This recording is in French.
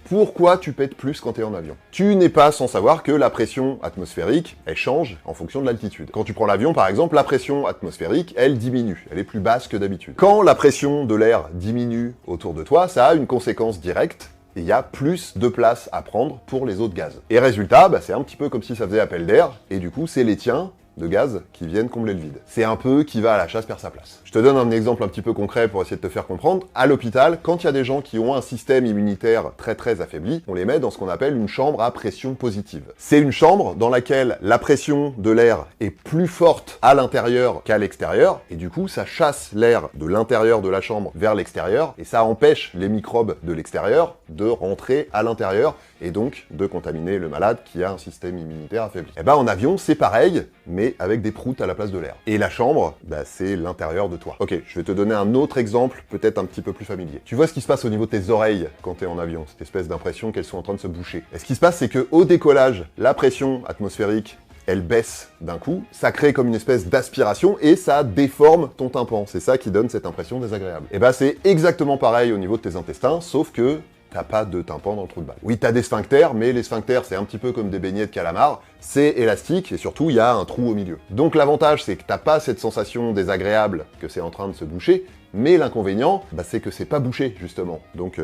Pourquoi tu pètes plus quand tu es en avion? Tu n'es pas sans savoir que la pression atmosphérique, elle change en fonction de l'altitude. Quand tu prends l'avion, par exemple, la pression atmosphérique, elle diminue. Elle est plus basse que d'habitude. Quand la pression de l'air diminue autour de toi, ça a une conséquence directe. Et il y a plus de place à prendre pour les autres gaz. Et résultat, c'est un petit peu comme si ça faisait appel d'air, et du coup, c'est les tiens de gaz qui viennent combler le vide. C'est un peu qui va à la chasse perd sa place. Je te donne un exemple un petit peu concret pour essayer de te faire comprendre. À l'hôpital, quand il y a des gens qui ont un système immunitaire très affaibli, on les met dans ce qu'on appelle une chambre à pression positive. C'est une chambre dans laquelle la pression de l'air est plus forte à l'intérieur qu'à l'extérieur, et du coup, ça chasse l'air de l'intérieur de la chambre vers l'extérieur, et ça empêche les microbes de l'extérieur de rentrer à l'intérieur, et donc de contaminer le malade qui a un système immunitaire affaibli. Et en avion, c'est pareil, mais avec des proutes à la place de l'air. Et la chambre, c'est l'intérieur de toi. Ok, je vais te donner un autre exemple, peut-être un petit peu plus familier. Tu vois ce qui se passe au niveau de tes oreilles quand t'es en avion, cette espèce d'impression qu'elles sont en train de se boucher. Et ce qui se passe, c'est que au décollage, la pression atmosphérique, elle baisse d'un coup, ça crée comme une espèce d'aspiration et ça déforme ton tympan. C'est ça qui donne cette impression désagréable. Et c'est exactement pareil au niveau de tes intestins, sauf que t'as pas de tympan dans le trou de balle. Oui, t'as des sphincters, mais les sphincters, c'est un petit peu comme des beignets de calamar, c'est élastique, et surtout, il y a un trou au milieu. Donc l'avantage, c'est que t'as pas cette sensation désagréable que c'est en train de se boucher, mais l'inconvénient, c'est que c'est pas bouché, justement. Donc,